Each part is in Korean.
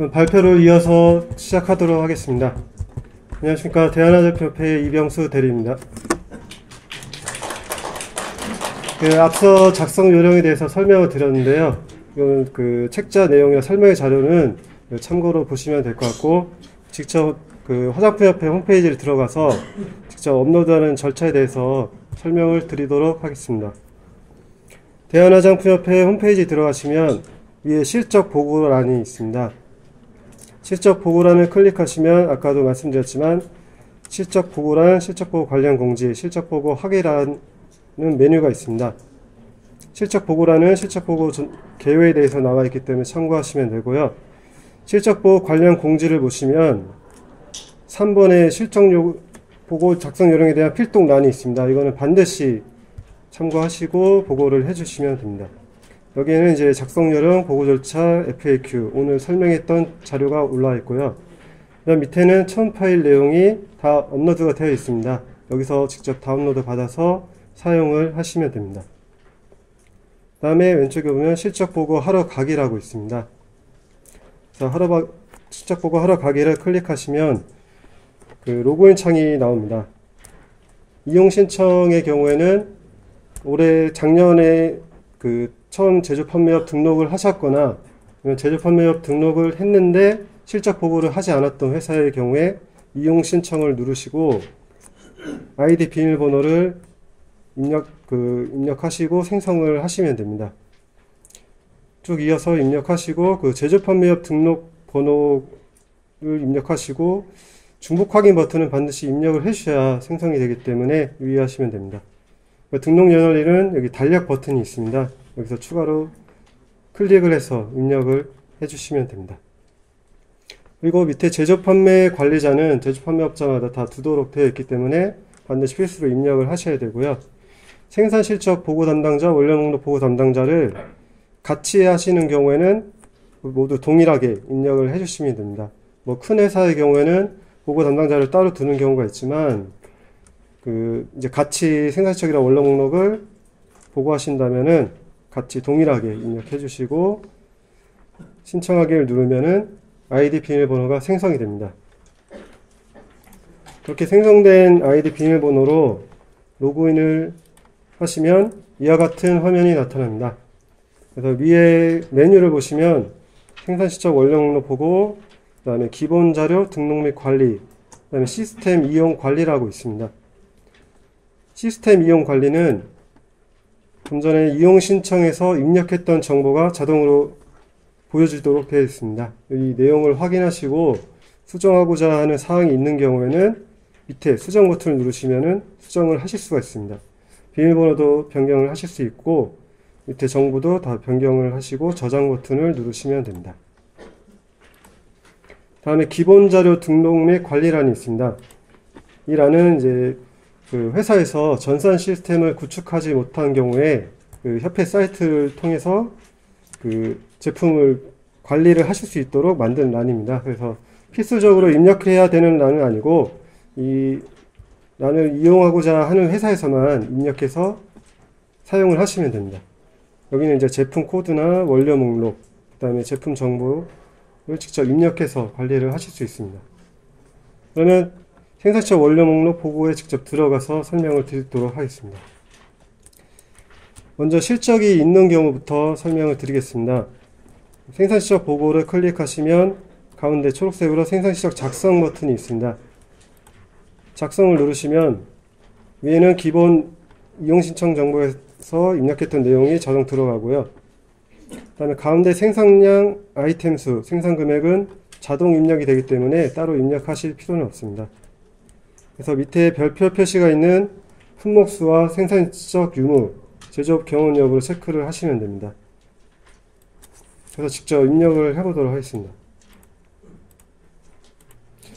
발표를 이어서 시작하도록 하겠습니다. 안녕하십니까. 대한화재협회 이병수 대리입니다. 앞서 작성 요령에 대해서 설명을 드렸는데요. 이건 책자 내용이나 설명의 자료는 참고로 보시면 될 것 같고, 직접 화장품협회 홈페이지를 들어가서 직접 업로드하는 절차에 대해서 설명을 드리도록 하겠습니다. 대한화장품협회 홈페이지 들어가시면 위에 실적 보고란이 있습니다. 실적 보고란을 클릭하시면 아까도 말씀드렸지만 실적 보고란, 실적 보고 관련 공지, 실적 보고 하기라는 메뉴가 있습니다. 실적 보고란은 실적 보고 개요에 대해서 나와 있기 때문에 참고하시면 되고요. 실적 보고 관련 공지를 보시면 3번의 실적 보고 작성 요령에 대한 필독란이 있습니다. 이거는 반드시 참고하시고 보고를 해주시면 됩니다. 여기에는 이제 작성 요령, 보고 절차, FAQ, 오늘 설명했던 자료가 올라와 있고요. 그다음 밑에는 첨 파일 내용이 다 업로드가 되어 있습니다. 여기서 직접 다운로드 받아서 사용을 하시면 됩니다. 그 다음에 왼쪽에 보면 실적 보고 하러 가기라고 있습니다. 그래서 실적 보고 하러 가기를 클릭하시면 로그인 창이 나옵니다. 이용 신청의 경우에는 작년에 처음 제조판매업 등록을 하셨거나 제조판매업 등록을 했는데 실적 보고를 하지 않았던 회사의 경우에 이용 신청을 누르시고 아이디 비밀번호를 입력하시고 생성을 하시면 됩니다. 쭉 이어서 입력하시고 제조판매업 등록 번호를 입력하시고 중복 확인 버튼은 반드시 입력을 해주셔야 생성이 되기 때문에 유의하시면 됩니다. 등록 연월일은 여기 달력 버튼이 있습니다. 여기서 추가로 클릭을 해서 입력을 해주시면 됩니다. 그리고 밑에 제조판매 관리자는 제조판매업자마다 다 두도록 되어 있기 때문에 반드시 필수로 입력을 하셔야 되고요. 생산실적 보고 담당자, 원료목록 보고 담당자를 같이 하시는 경우에는 모두 동일하게 입력을 해주시면 됩니다. 큰 회사의 경우에는 보고 담당자를 따로 두는 경우가 있지만 이제 같이 생산실적이랑 원료 목록을 보고하신다면은 같이 동일하게 입력해 주시고 신청하기를 누르면은 아이디 비밀번호가 생성이 됩니다. 그렇게 생성된 아이디 비밀번호로 로그인을 하시면 이와 같은 화면이 나타납니다. 그래서 위에 메뉴를 보시면 생산실적 원료 목록 보고, 그 다음에 기본 자료 등록 및 관리, 그 다음에 시스템 이용 관리라고 있습니다. 시스템 이용 관리는 좀 전에 이용 신청에서 입력했던 정보가 자동으로 보여지도록 되어 있습니다. 이 내용을 확인하시고 수정하고자 하는 사항이 있는 경우에는 밑에 수정 버튼을 누르시면 수정을 하실 수가 있습니다. 비밀번호도 변경을 하실 수 있고 밑에 정보도 다 변경을 하시고 저장 버튼을 누르시면 됩니다. 다음에 기본 자료 등록 및 관리란이 있습니다. 이 란은 이제 회사에서 전산 시스템을 구축하지 못한 경우에 협회 사이트를 통해서 제품을 관리를 하실 수 있도록 만든 란입니다. 그래서 필수적으로 입력해야 되는 란은 아니고 이 란을 이용하고자 하는 회사에서만 입력해서 사용을 하시면 됩니다. 여기는 이제 제품 코드나 원료 목록, 그 다음에 제품 정보를 직접 입력해서 관리를 하실 수 있습니다. 그러면 생산실적 원료 목록 보고에 직접 들어가서 설명을 드리도록 하겠습니다. 먼저 실적이 있는 경우부터 설명을 드리겠습니다. 생산실적 보고를 클릭하시면 가운데 초록색으로 생산실적 작성 버튼이 있습니다. 작성을 누르시면 위에는 기본 이용신청 정보에서 입력했던 내용이 자동 들어가고요. 그 다음에 가운데 생산량, 아이템 수, 생산 금액은 자동 입력이 되기 때문에 따로 입력하실 필요는 없습니다. 그래서 밑에 별표 표시가 있는 품목수와 생산적 유무, 제조업 경험 여부를 체크를 하시면 됩니다. 그래서 직접 입력을 해보도록 하겠습니다.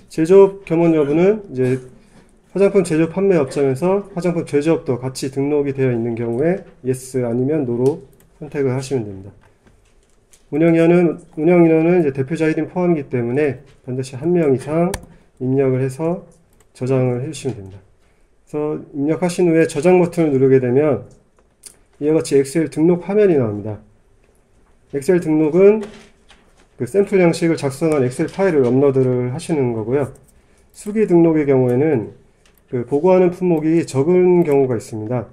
제조업 경험 여부는 이제 화장품 제조 판매 업장에서 화장품 제조업도 같이 등록이 되어 있는 경우에 yes 아니면 no로 선택을 하시면 됩니다. 운영인원은 이제 대표자 1인 포함이기 때문에 반드시 1명 이상 입력을 해서 저장을 해주시면 됩니다. 그래서 입력하신 후에 저장 버튼을 누르게 되면 이와 같이 엑셀 등록 화면이 나옵니다. 엑셀 등록은 그 샘플 양식을 작성한 엑셀 파일을 업로드를 하시는 거고요. 수기 등록의 경우에는 그 보고하는 품목이 적은 경우가 있습니다.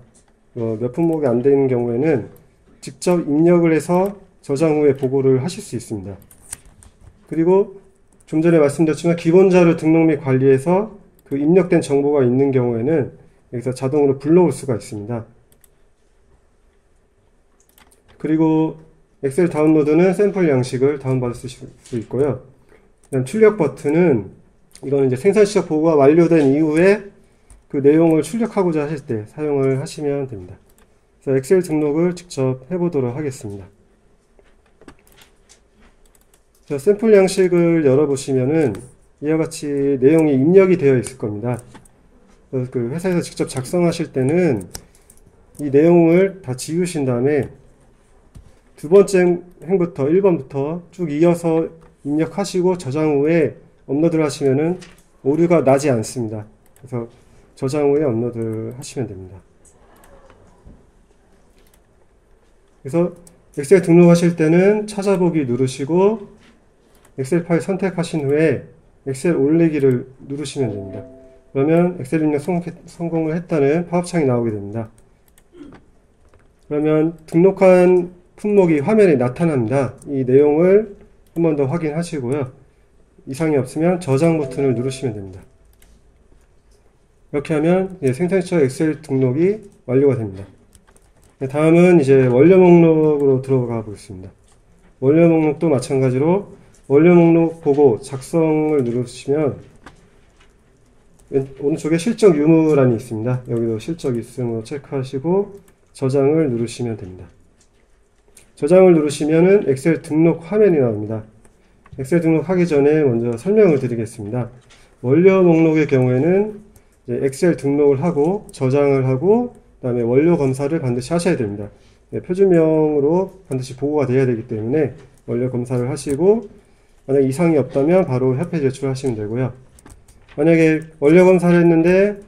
몇 품목이 안 되는 경우에는 직접 입력을 해서 저장 후에 보고를 하실 수 있습니다. 그리고 좀 전에 말씀드렸지만 기본 자료 등록 및 관리에서 그 입력된 정보가 있는 경우에는 여기서 자동으로 불러올 수가 있습니다. 그리고 엑셀 다운로드는 샘플 양식을 다운받을 수 있고요. 그다음 출력 버튼은 이거는 이제 생산 시작 보고가 완료된 이후에 그 내용을 출력하고자 하실 때 사용을 하시면 됩니다. 그래서 엑셀 등록을 직접 해보도록 하겠습니다. 자, 샘플 양식을 열어보시면은 이와 같이 내용이 입력이 되어 있을 겁니다. 그래서 그 회사에서 직접 작성하실 때는 이 내용을 다 지우신 다음에 두 번째 행부터 1번부터 쭉 이어서 입력하시고 저장 후에 업로드를 하시면은 오류가 나지 않습니다. 그래서 저장 후에 업로드 하시면 됩니다. 그래서 엑셀 등록하실 때는 찾아보기 누르시고 엑셀 파일 선택하신 후에 엑셀 올리기를 누르시면 됩니다. 그러면 엑셀 입력 성공을 했다는 팝업창이 나오게 됩니다. 그러면 등록한 품목이 화면에 나타납니다. 이 내용을 한 번 더 확인하시고요. 이상이 없으면 저장 버튼을 누르시면 됩니다. 이렇게 하면 생산 시작 엑셀 등록이 완료가 됩니다. 다음은 이제 원료 목록으로 들어가 보겠습니다. 원료 목록도 마찬가지로 원료 목록 보고 작성을 누르시면 오른쪽에 실적 유무란이 있습니다. 여기도 실적 있음으로 체크하시고 저장을 누르시면 됩니다. 저장을 누르시면은 엑셀 등록 화면이 나옵니다. 엑셀 등록하기 전에 먼저 설명을 드리겠습니다. 원료 목록의 경우에는 이제 엑셀 등록을 하고 저장을 하고 그 다음에 원료 검사를 반드시 하셔야 됩니다. 표준명으로 반드시 보고가 돼야 되기 때문에 원료 검사를 하시고 만약 이상이 없다면 바로 협회 제출하시면 되고요. 만약에 원료 검사를 했는데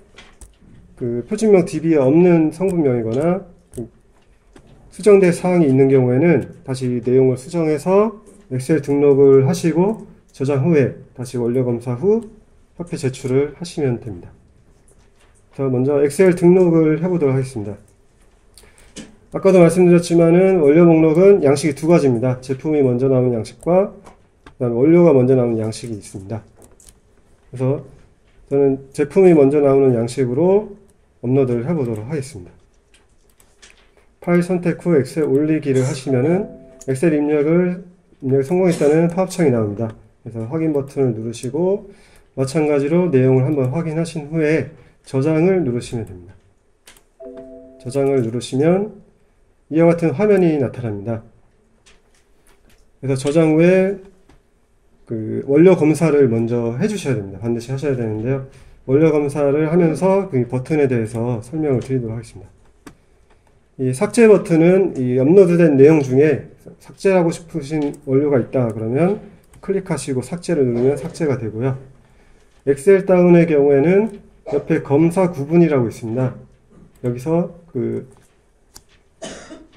그 표준명 DB에 없는 성분명이거나 수정될 사항이 있는 경우에는 다시 내용을 수정해서 엑셀 등록을 하시고 저장 후에 다시 원료 검사 후 협회 제출을 하시면 됩니다. 자, 먼저 엑셀 등록을 해보도록 하겠습니다. 아까도 말씀드렸지만은 원료 목록은 양식이 두 가지입니다. 제품이 먼저 나오는 양식과 그다음 원료가 먼저 나오는 양식이 있습니다. 그래서 저는 제품이 먼저 나오는 양식으로 업로드를 해보도록 하겠습니다. 파일 선택 후 엑셀 올리기를 하시면은 엑셀 입력이 성공했다는 팝업창이 나옵니다. 그래서 확인 버튼을 누르시고 마찬가지로 내용을 한번 확인하신 후에 저장을 누르시면 됩니다. 저장을 누르시면 이와 같은 화면이 나타납니다. 그래서 저장 후에 그 원료 검사를 먼저 해주셔야 됩니다. 반드시 하셔야 되는데요. 원료 검사를 하면서 그 버튼에 대해서 설명을 드리도록 하겠습니다. 이 삭제 버튼은 이 업로드된 내용 중에 삭제하고 싶으신 원료가 있다 그러면 클릭하시고 삭제를 누르면 삭제가 되고요. 엑셀 다운의 경우에는 옆에 검사 구분이라고 있습니다. 여기서 그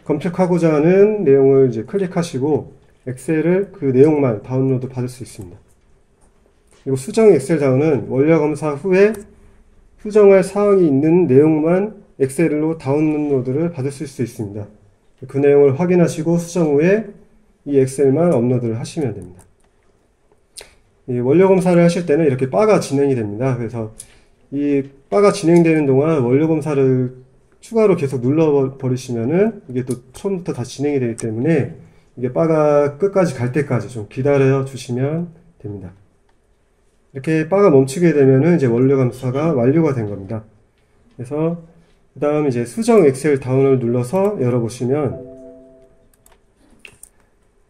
검색하고자 하는 내용을 이제 클릭하시고 엑셀을 그 내용만 다운로드 받을 수 있습니다. 그리고 수정 엑셀 다운은 원료 검사 후에 수정할 사항이 있는 내용만 엑셀로 다운로드를 받을 수 있습니다. 그 내용을 확인하시고 수정 후에 이 엑셀만 업로드를 하시면 됩니다. 이 원료 검사를 하실 때는 이렇게 바가 진행이 됩니다. 그래서 이 바가 진행되는 동안 원료 검사를 추가로 계속 눌러 버리시면은 이게 또 처음부터 다 진행이 되기 때문에 이게 바가 끝까지 갈 때까지 좀 기다려 주시면 됩니다. 이렇게 바가 멈추게 되면은 이제 원료 검사가 완료가 된 겁니다. 그래서 그 다음 이제 수정 엑셀 다운을 눌러서 열어보시면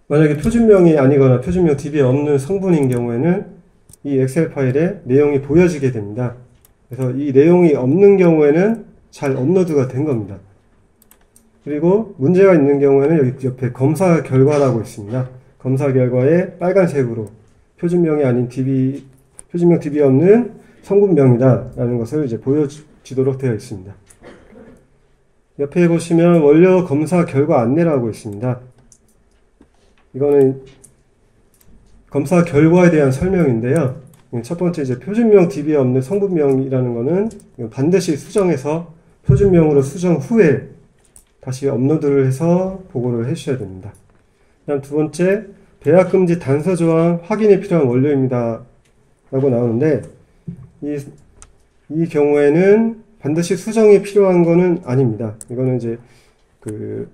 만약에 표준명이 아니거나 표준명 DB에 없는 성분인 경우에는 이 엑셀 파일에 내용이 보여지게 됩니다. 그래서 이 내용이 없는 경우에는 잘 업로드가 된 겁니다. 그리고 문제가 있는 경우에는 여기 옆에 검사 결과라고 있습니다. 검사 결과에 빨간색으로 표준명이 아닌 DB, 표준명 DB에 없는 성분명이다 라는 것을 이제 보여지도록 되어 있습니다. 옆에 보시면 원료 검사 결과 안내라고 있습니다. 이거는 검사 결과에 대한 설명인데요. 첫 번째 이제 표준명 DB에 없는 성분명이라는 거는 반드시 수정해서 표준명으로 수정 후에 다시 업로드를 해서 보고를 해주셔야 됩니다. 그다음 두 번째, 배합 금지 단서 조항 확인이 필요한 원료입니다 라고 나오는데, 이 경우에는 반드시 수정이 필요한 거는 아닙니다. 이거는 이제 그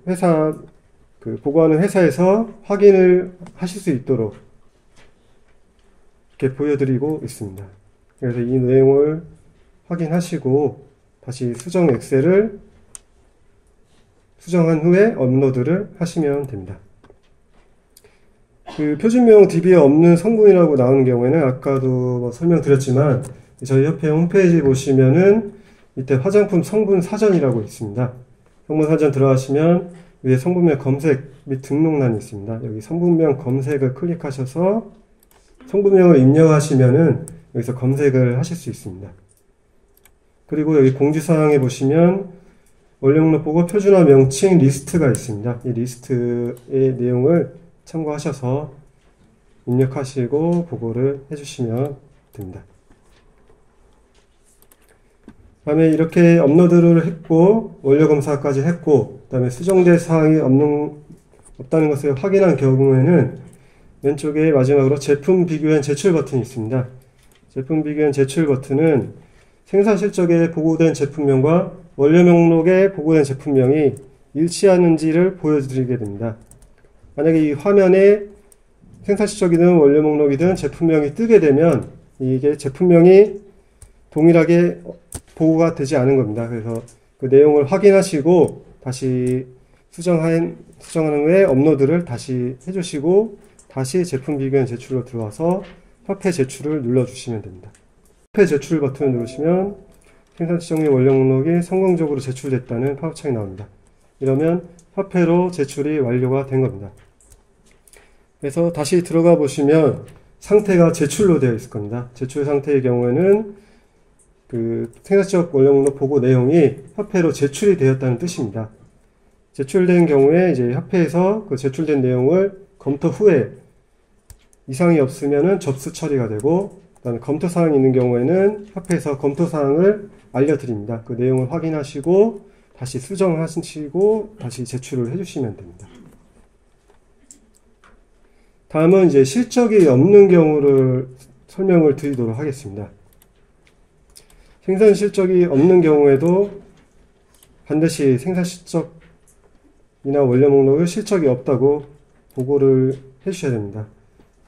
보고하는 회사에서 확인을 하실 수 있도록 이렇게 보여드리고 있습니다. 그래서 이 내용을 확인하시고 다시 수정 엑셀을 수정한 후에 업로드를 하시면 됩니다. 그 표준명 DB에 없는 성분이라고 나오는 경우에는 아까도 설명드렸지만 저희 협회 홈페이지 보시면은 이때 화장품 성분 사전이라고 있습니다. 성분 사전 들어가시면 위에 성분명 검색 및 등록란이 있습니다. 여기 성분명 검색을 클릭하셔서 성분명을 입력하시면은 여기서 검색을 하실 수 있습니다. 그리고 여기 공지사항에 보시면 원료 목록 보고 표준화 명칭 리스트가 있습니다. 이 리스트의 내용을 참고하셔서 입력하시고 보고를 해주시면 됩니다. 다음에 이렇게 업로드를 했고 원료 검사까지 했고 그 다음에 수정될 사항이 없다는 것을 확인한 경우에는 왼쪽에 마지막으로 제품 비교엔 제출 버튼이 있습니다. 제품 비교엔 제출 버튼은 생산 실적에 보고된 제품명과 원료 목록에 보고된 제품명이 일치하는지를 보여드리게 됩니다. 만약에 이 화면에 생산 실적이든 원료 목록이든 제품명이 뜨게 되면 이게 제품명이 동일하게 보고가 되지 않은 겁니다. 그래서 그 내용을 확인하시고 다시 수정하는 후에 업로드를 다시 해주시고 다시 제품 비교엔 제출로 들어와서 협회 제출을 눌러주시면 됩니다. 협회 제출 버튼을 누르시면 생산 지정의 원료 목록이 성공적으로 제출됐다는 팝업창이 나옵니다. 이러면 협회로 제출이 완료가 된 겁니다. 그래서 다시 들어가 보시면 상태가 제출로 되어 있을 겁니다. 제출 상태의 경우에는 그 생산지적 원료 목록 보고 내용이 협회로 제출이 되었다는 뜻입니다. 제출된 경우에 이제 협회에서 그 제출된 내용을 검토 후에 이상이 없으면은 접수 처리가 되고, 그다음에 검토 사항이 있는 경우에는 협회에서 검토 사항을 알려드립니다. 그 내용을 확인하시고 다시 수정하시고 다시 제출을 해주시면 됩니다. 다음은 이제 실적이 없는 경우를 설명을 드리도록 하겠습니다. 생산 실적이 없는 경우에도 반드시 생산 실적이나 원료 목록을 실적이 없다고 보고를 해주셔야 됩니다.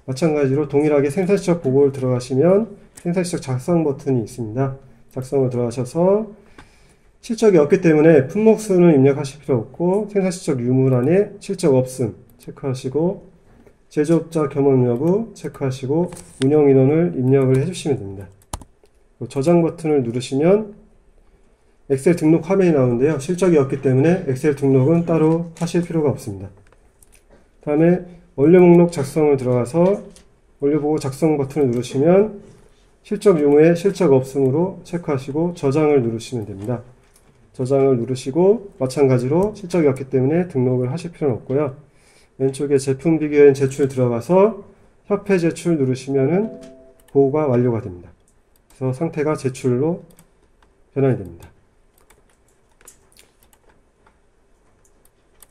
마찬가지로 동일하게 생산 실적 보고를 들어가시면 생산 실적 작성 버튼이 있습니다. 작성을 들어가셔서 실적이 없기 때문에 품목수는 입력하실 필요 없고 생산 실적 유무란에 실적 없음 체크하시고 제조업자 겸업 여부 체크하시고 운영 인원을 입력을 해주시면 됩니다. 저장 버튼을 누르시면 엑셀 등록 화면이 나오는데요. 실적이 없기 때문에 엑셀 등록은 따로 하실 필요가 없습니다. 다음에 원료 목록 작성을 들어가서 원료 보고 작성 버튼을 누르시면 실적 유무에 실적 없음으로 체크하시고 저장을 누르시면 됩니다. 저장을 누르시고 마찬가지로 실적이 없기 때문에 등록을 하실 필요는 없고요. 왼쪽에 제품 비교엔 제출 들어가서 협회 제출 누르시면은 보고가 완료가 됩니다. 그래서 상태가 제출로 변환이 됩니다.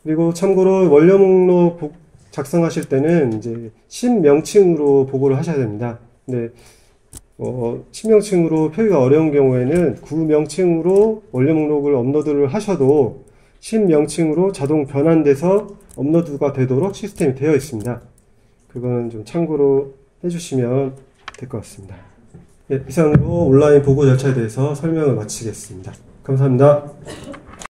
그리고 참고로 원료 목록 작성하실 때는 이제 신명칭으로 보고를 하셔야 됩니다. 근데 신명칭으로 표기가 어려운 경우에는 구명칭으로 원료 목록을 업로드를 하셔도 신명칭으로 자동 변환돼서 업로드가 되도록 시스템이 되어 있습니다. 그거는 좀 참고로 해주시면 될 것 같습니다. 네, 이상으로 온라인 보고 절차에 대해서 설명을 마치겠습니다. 감사합니다.